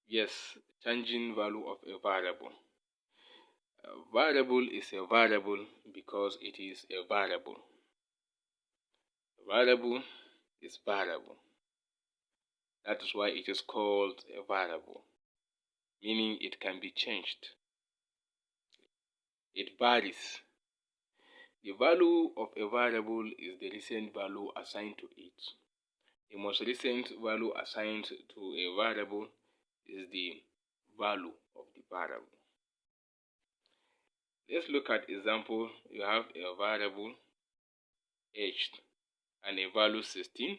Yes, changing value of a variable. A variable is a variable because it is a variable. A variable is variable. That is why it is called a variable, meaning it can be changed. It varies. The value of a variable is the recent value assigned to it. The most recent value assigned to a variable is the value of the variable. Let's look at example. You have a variable age and a value 16.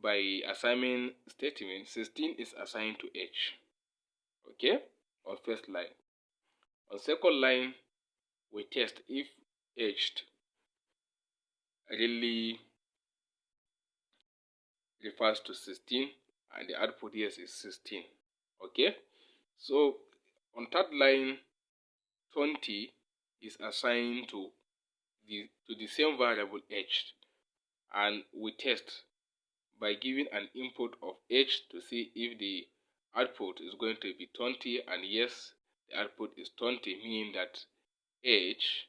By assignment statement, 16 is assigned to age. Okay? On first line. On second line, we test if aged really refers to 16 and the output here is 16. Okay? So on third line, 20 is assigned to the same variable age, and we test by giving an input of age to see if the output is going to be 20, and yes, the output is 20, meaning that age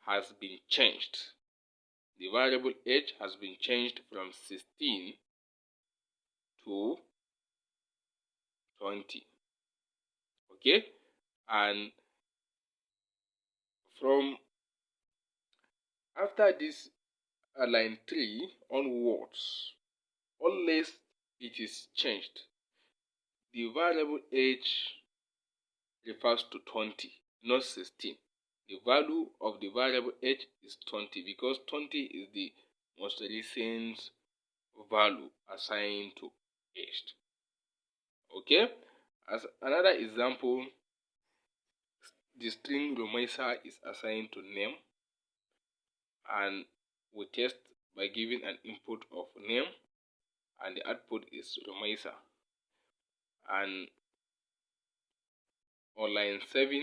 has been changed. The variable age has been changed from 16 to 20. Okay? And from after this line 3 onwards, unless it is changed, the variable age refers to 20, not 16. The value of the variable age is 20 because 20 is the most recent value assigned to age. Okay? As another example, the string Romaisa is assigned to name, and we test by giving an input of name, and the output is Romaisa. And on line 7,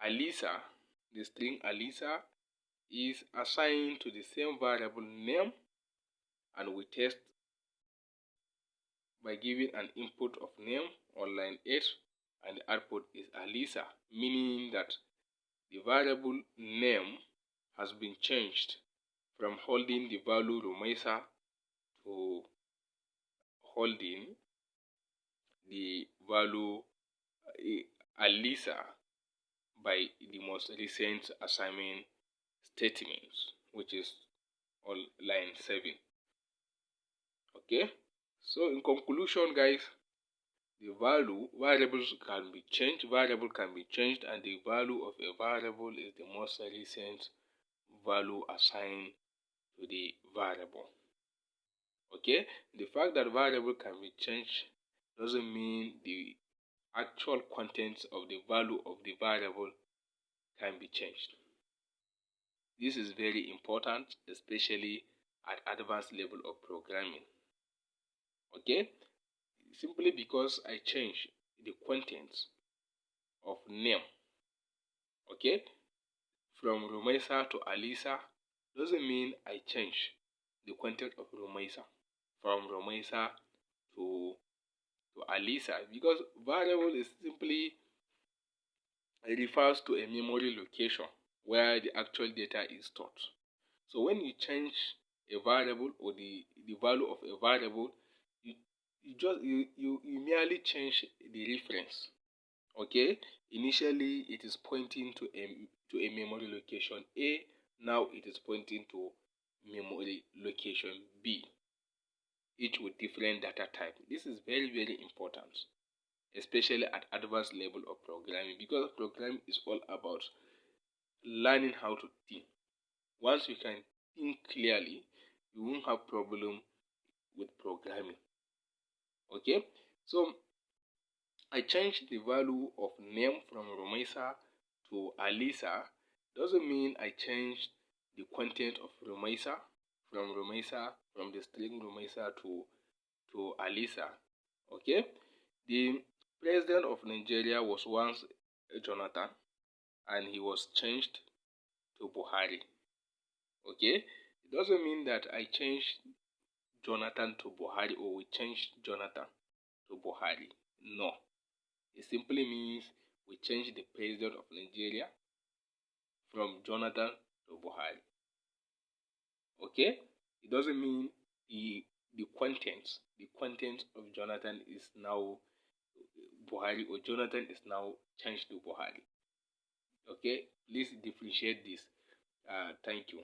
Alisa, the string Alisa is assigned to the same variable name, and we test by giving an input of name on line 8, and the output is Alisa, meaning that the variable name has been changed from holding the value Romaisa to holding the value Alisa by the most recent assignment statement, which is on line 7. Okay? So in conclusion, guys, the variable can be changed, and the value of a variable is the most recent value assigned to the variable. Okay? The fact that variable can be changed doesn't mean the actual contents of the value of the variable can be changed. This is very important, especially at advanced level of programming. Okay? Simply because I change the contents of name, okay, from Romaisa to Alisa, doesn't mean I change the content of Romaisa from Romaisa to Alisa, because variable is simply, it refers to a memory location where the actual data is stored. So when you change a variable or the value of a variable, you merely change the reference. Okay, initially it is pointing to a memory location A, now it is pointing to memory location B, each with different data type. This is very important, especially at advanced level of programming, because programming is all about learning how to think. Once you can think clearly, you won't have problem with programming. Okay, so I changed the value of name from Romaisa to Alisa. Doesn't mean I changed the content of Romaisa from the string Romaisa to Alisa. Okay, the president of Nigeria was once Jonathan, and he was changed to Buhari. Okay, it doesn't mean that I changed Jonathan to Buhari, or we changed Jonathan to Buhari. No. It simply means we changed the president of Nigeria from Jonathan to Buhari. Okay? It doesn't mean the content of Jonathan is now Buhari, or Jonathan is now changed to Buhari. Okay? Please differentiate this. Thank you.